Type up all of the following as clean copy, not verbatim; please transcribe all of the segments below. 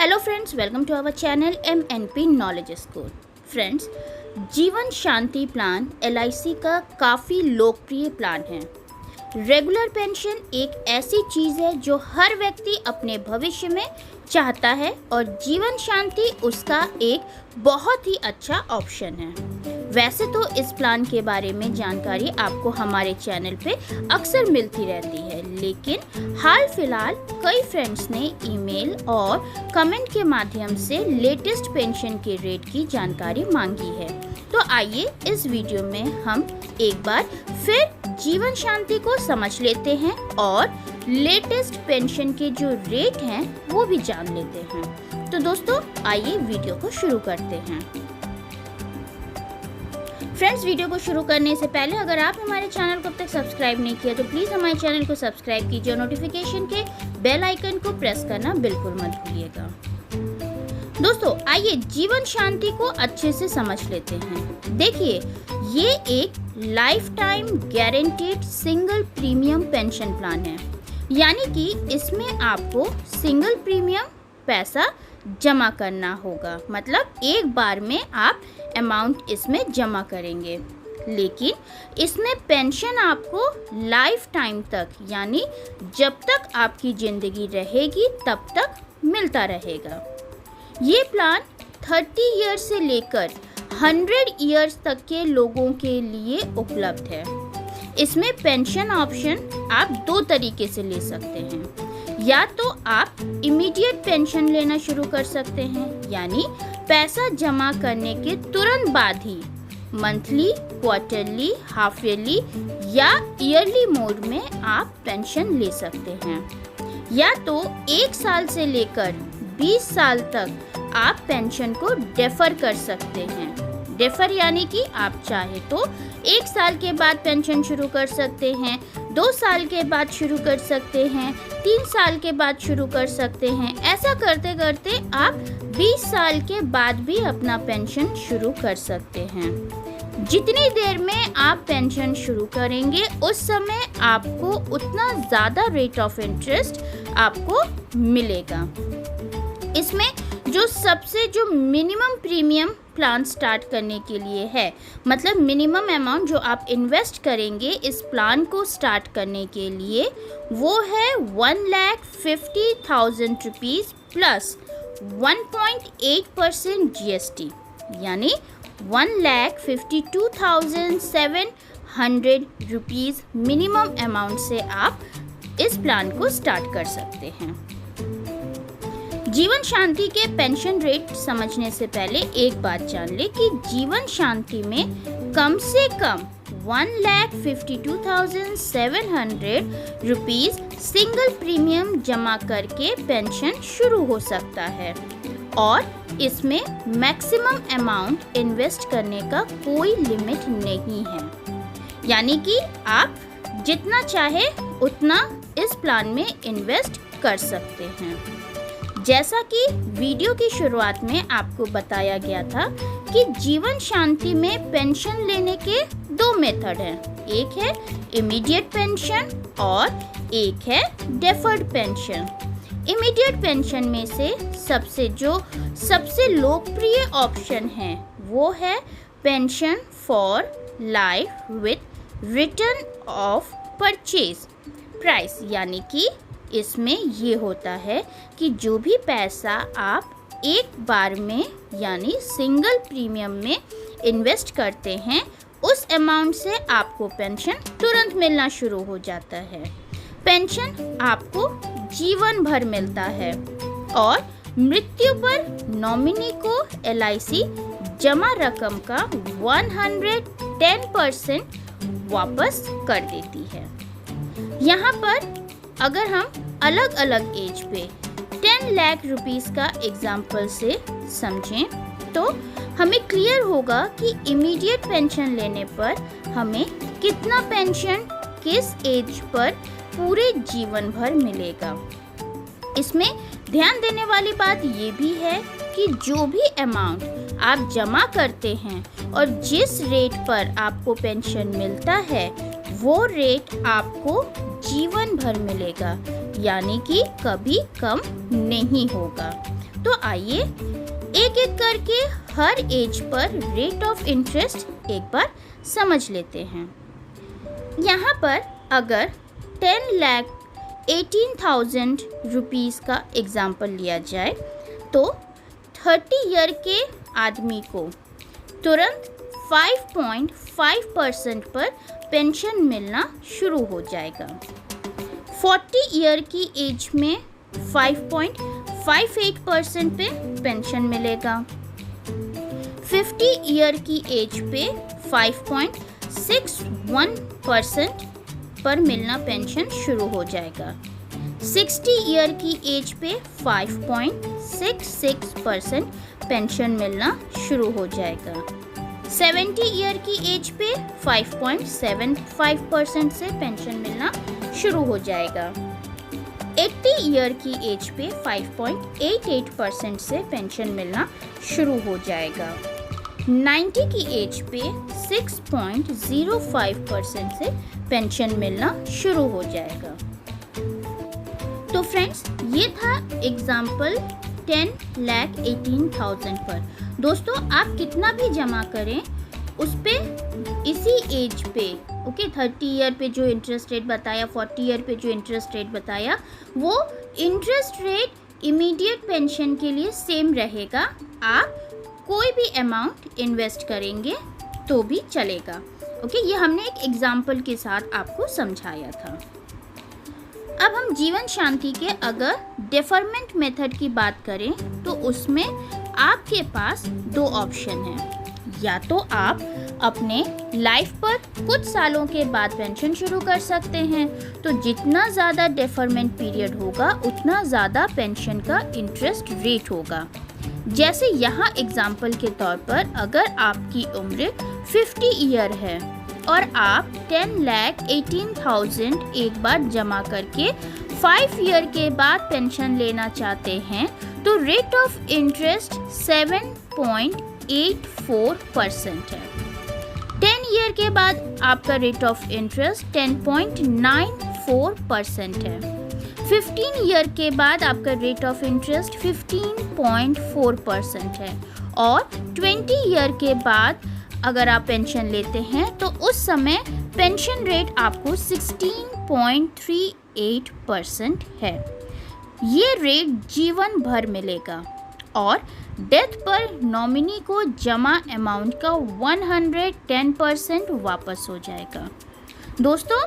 Hello friends, welcome to our channel MNP knowledge school. Friends, Jeevan Shanti plan LIC का काफ़ी लोकप्रिय plan है। Regular pension एक ऐसी चीज़ है जो हर व्यक्ति अपने भविष्य में चाहता है और जीवन शांति उसका एक बहुत ही अच्छा ऑप्शन है। वैसे तो इस प्लान के बारे में जानकारी आपको हमारे चैनल पे अक्सर मिलती रहती है, लेकिन हाल फिलहाल कई फ्रेंड्स ने ईमेल और कमेंट के माध्यम से लेटेस्ट पेंशन के रेट की जानकारी मांगी है। तो आइए इस वीडियो में हम एक बार फिर जीवन शांति को समझ लेते हैं और लेटेस्ट पेंशन के जो रेट हैं वो भी जान लेते हैं। तो दोस्तों, आइए वीडियो को शुरू करते हैं। फ्रेंड्स, वीडियो को शुरू करने से पहले अगर आप हमारे चैनल को अब तक सब्सक्राइब नहीं किया तो प्लीज़ हमारे चैनल को सब्सक्राइब कीजिए और नोटिफिकेशन के बेल आइकन को प्रेस करना बिल्कुल मत भूलिएगा। दोस्तों, आइए जीवन शांति को अच्छे से समझ लेते हैं। देखिए, ये एक life time guaranteed single premium pension plan है, यानी कि इसमें आपको सिंगल प्रीमियम पैसा जमा करना होगा। मतलब एक बार में आप अमाउंट इसमें जमा करेंगे, लेकिन इसमें पेंशन आपको लाइफ टाइम तक, यानी जब तक आपकी ज़िंदगी रहेगी तब तक मिलता रहेगा। ये प्लान 30 ईयर्स से लेकर 100 ईयर्स तक के लोगों के लिए उपलब्ध है। इसमें पेंशन ऑप्शन आप दो तरीके से ले सकते हैं। या तो आप इमीडिएट पेंशन लेना शुरू कर सकते हैं, यानी पैसा जमा करने के तुरंत बाद ही मंथली, क्वार्टरली, हाफ ईयरली या ईयरली मोड में आप पेंशन ले सकते हैं। या तो 1 साल से लेकर 20 साल तक आप पेंशन को डेफर कर सकते हैं। डेफर यानी कि आप चाहे तो 1 साल के बाद पेंशन शुरू कर सकते हैं, 2 साल के बाद शुरू कर सकते हैं, 3 साल के बाद शुरू कर सकते हैं। ऐसा करते करते आप 20 साल के बाद भी अपना पेंशन शुरू कर सकते हैं। जितनी देर में आप पेंशन शुरू करेंगे उस समय आपको उतना ज़्यादा रेट ऑफ इंटरेस्ट आपको मिलेगा। इसमें जो मिनिमम प्रीमियम प्लान स्टार्ट करने के लिए है, मतलब मिनिमम अमाउंट जो आप इन्वेस्ट करेंगे इस प्लान को स्टार्ट करने के लिए, वो है 1,50,000 रुपीज़ प्लस 1.8% GST, यानी 1,52,700 रुपीज़ मिनिमम अमाउंट से आप इस प्लान को स्टार्ट कर सकते हैं। जीवन शांति के पेंशन रेट समझने से पहले एक बात जान ले कि जीवन शांति में कम से कम 1,52,700 रुपीज़ सिंगल प्रीमियम जमा करके पेंशन शुरू हो सकता है और इसमें मैक्सिमम अमाउंट इन्वेस्ट करने का कोई लिमिट नहीं है, यानी कि आप जितना चाहे उतना इस प्लान में इन्वेस्ट कर सकते हैं। जैसा कि वीडियो की शुरुआत में आपको बताया गया था कि जीवन शांति में पेंशन लेने के 2 मेथड हैं। एक है इमीडिएट पेंशन और एक है डेफर्ड पेंशन। इमीडिएट पेंशन में से सबसे लोकप्रिय ऑप्शन है वो है pension for life with return of purchase price, यानी कि इसमें ये होता है कि जो भी पैसा आप एक बार में यानी सिंगल प्रीमियम में इन्वेस्ट करते हैं उस अमाउंट से आपको पेंशन तुरंत मिलना शुरू हो जाता है। पेंशन आपको जीवन भर मिलता है और मृत्यु पर नॉमिनी को LIC जमा रकम का 110% वापस कर देती है। यहाँ पर अगर हम अलग अलग एज पे 10 लाख रुपीस का एग्जाम्पल से समझें तो हमें क्लियर होगा कि इमीडिएट पेंशन लेने पर हमें कितना पेंशन किस एज पर पूरे जीवन भर मिलेगा। इसमें ध्यान देने वाली बात ये भी है कि जो भी अमाउंट आप जमा करते हैं और जिस रेट पर आपको पेंशन मिलता है वो रेट आपको जीवन भर मिलेगा, यानी कि कभी कम नहीं होगा। तो आइए एक एक करके हर एज पर रेट ऑफ इंटरेस्ट एक बार समझ लेते हैं। यहाँ पर अगर 10,18,000 रुपीज़ का एग्जाम्पल लिया जाए तो 30 ईयर के आदमी को तुरंत 5.5% पर पेंशन मिलना शुरू हो जाएगा। 40 ईयर की एज में 5.58% पे पेंशन मिलेगा। 50 ईयर की एज पे 5.61% पर मिलना पेंशन शुरू हो जाएगा। 60 ईयर की एज पे 5.66% पेंशन मिलना शुरू हो जाएगा। 70 ईयर की एज पे 5.75% से पेंशन मिलना शुरू हो जाएगा। 80 ईयर की एज पे 5.88% से पेंशन मिलना शुरू हो जाएगा। 90 की एज पे 6.05% से पेंशन मिलना शुरू हो जाएगा। तो फ्रेंड्स, ये था एग्जाम्पल 10,18,000 पर। दोस्तों, आप कितना भी जमा करें उस पे इसी एज पे 30 ईयर पे जो इंटरेस्ट रेट बताया, 40 ईयर पे जो इंटरेस्ट रेट बताया, वो इंटरेस्ट रेट इमीडिएट पेंशन के लिए सेम रहेगा। आप कोई भी अमाउंट इन्वेस्ट करेंगे तो भी चलेगा। ये हमने एक एग्जाम्पल के साथ आपको समझाया था। अब हम जीवन शांति के अगर डेफरमेंट मेथड की बात करें तो उसमें आपके पास 2 ऑप्शन हैं। या तो आप अपने लाइफ पर कुछ सालों के बाद पेंशन शुरू कर सकते हैं, तो जितना ज़्यादा डेफरमेंट पीरियड होगा उतना ज़्यादा पेंशन का इंटरेस्ट रेट होगा। जैसे यहाँ एग्जाम्पल के तौर पर अगर आपकी उम्र 50 ईयर है और आप 10,18,000 एक बार जमा करके 5 ईयर के बाद पेंशन लेना चाहते हैं तो रेट ऑफ इंटरेस्ट 7.84% है। 10 ईयर के बाद आपका रेट ऑफ इंटरेस्ट 10.94% है। 15 ईयर के बाद आपका रेट ऑफ इंटरेस्ट 15.4% है और 20 ईयर के बाद अगर आप पेंशन लेते हैं तो उस समय पेंशन रेट आपको 16.38% है। ये रेट जीवन भर मिलेगा और डेथ पर नॉमिनी को जमा अमाउंट का 110% वापस हो जाएगा। दोस्तों,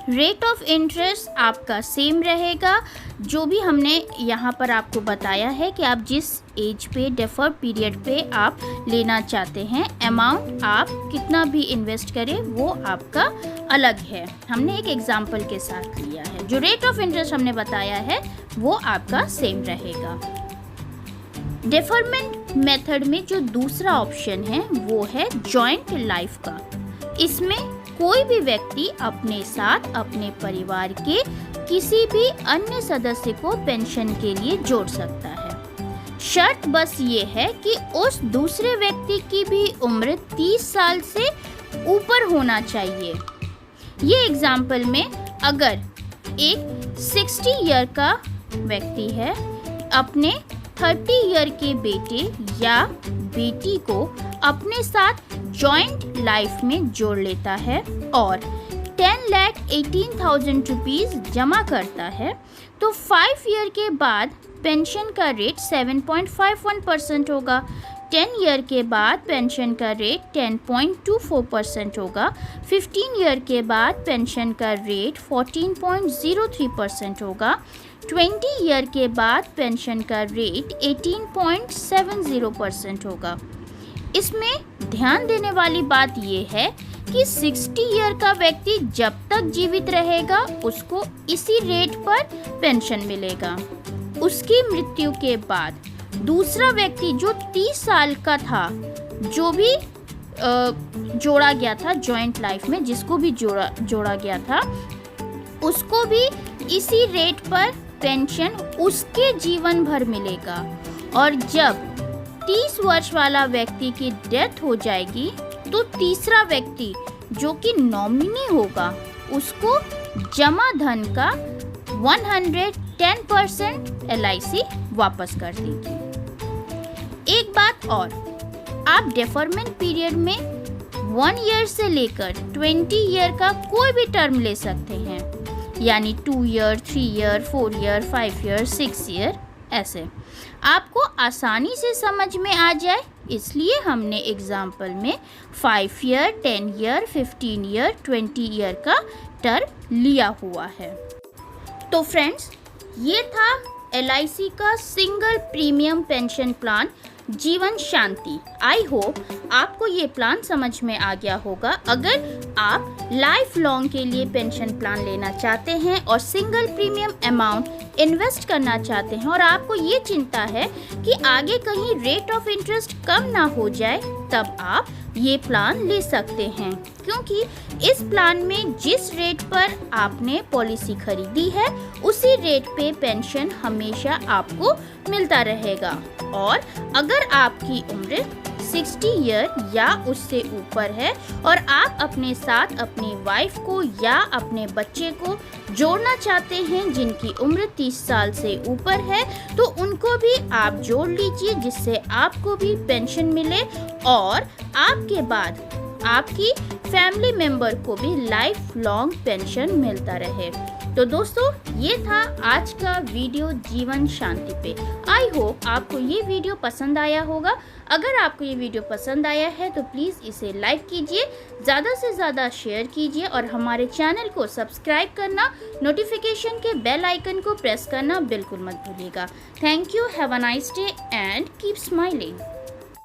रेट ऑफ इंटरेस्ट आपका सेम रहेगा। जो भी हमने यहाँ पर आपको बताया है कि आप जिस एज पे डेफर्ड पीरियड पे आप लेना चाहते हैं, अमाउंट आप कितना भी इन्वेस्ट करें वो आपका अलग है। हमने एक एग्जाम्पल के साथ लिया है। जो रेट ऑफ इंटरेस्ट हमने बताया है वो आपका सेम रहेगा। डेफरमेंट मेथड में जो दूसरा ऑप्शन है वो है जॉइंट लाइफ का। इसमें कोई भी व्यक्ति अपने साथ अपने परिवार के किसी भी अन्य सदस्य को पेंशन के लिए जोड़ सकता है। शर्त बस ये है कि उस दूसरे व्यक्ति की भी उम्र 30 साल से ऊपर होना चाहिए। ये एग्जाम्पल में अगर एक 60 ईयर का व्यक्ति है अपने 30 ईयर के बेटे या बेटी को अपने साथ जॉइंट लाइफ में जोड़ लेता है और 10,18,000 रुपीज़ जमा करता है तो 5 ईयर के बाद पेंशन का रेट 7.51% होगा। 10 ईयर के बाद पेंशन का रेट 10.24% होगा। 15 ईयर के बाद पेंशन का रेट 14.03% होगा। 20 ईयर के बाद पेंशन का रेट 18.70% होगा। इसमें ध्यान देने वाली बात यह है कि 60 ईयर का व्यक्ति जब तक जीवित रहेगा उसको इसी रेट पर पेंशन मिलेगा। उसकी मृत्यु के बाद दूसरा व्यक्ति जो 30 साल का था, जो भी जोड़ा गया था जॉइंट लाइफ में, जिसको भी जोड़ा गया था, उसको भी इसी रेट पर पेंशन उसके जीवन भर मिलेगा। और जब 30 वर्ष वाला व्यक्ति की डेथ हो जाएगी तो तीसरा व्यक्ति जो कि नॉमिनी होगा उसको जमा धन का 10% LIC वापस कर देगी। एक बात और, आप डेफरमेंट पीरियड में 1 ईयर से लेकर 20 ईयर का कोई भी टर्म ले सकते हैं, यानी 2 year, 3 year, 4 year, 5 year, 6 year, ऐसे आपको आसानी से समझ में आ जाए इसलिए हमने एग्जाम्पल में 5 ईयर, 10 ईयर, 15 ईयर, 20 ईयर का टर्म लिया हुआ है। तो फ्रेंड्स, ये था LIC का सिंगल प्रीमियम पेंशन प्लान जीवन शांति। आई होप आपको ये प्लान समझ में आ गया होगा। अगर आप लाइफ लॉन्ग के लिए पेंशन प्लान लेना चाहते हैं और सिंगल प्रीमियम अमाउंट इन्वेस्ट करना चाहते हैं और आपको ये चिंता है कि आगे कहीं रेट ऑफ इंटरेस्ट कम ना हो जाए, तब आप ये प्लान ले सकते हैं, क्योंकि इस प्लान में जिस रेट पर आपने पॉलिसी खरीदी है उसी रेट पे पेंशन हमेशा आपको मिलता रहेगा। और अगर आपकी उम्र 60 ईयर या उससे ऊपर है और आप अपने साथ अपनी वाइफ को या अपने बच्चे को जोड़ना चाहते हैं जिनकी उम्र 30 साल से ऊपर है, तो उनको भी आप जोड़ लीजिए जिससे आपको भी पेंशन मिले और आपके बाद आपकी फैमिली मेंबर को भी लाइफ लॉन्ग पेंशन मिलता रहे। तो दोस्तों, ये था आज का वीडियो जीवन शांति पे। आई होप आपको ये वीडियो पसंद आया होगा। अगर आपको ये वीडियो पसंद आया है तो प्लीज़ इसे लाइक कीजिए, ज़्यादा से ज़्यादा शेयर कीजिए और हमारे चैनल को सब्सक्राइब करना, नोटिफिकेशन के बेल आइकन को प्रेस करना बिल्कुल मत भूलिएगा। Thank you, have a nice day and keep smiling.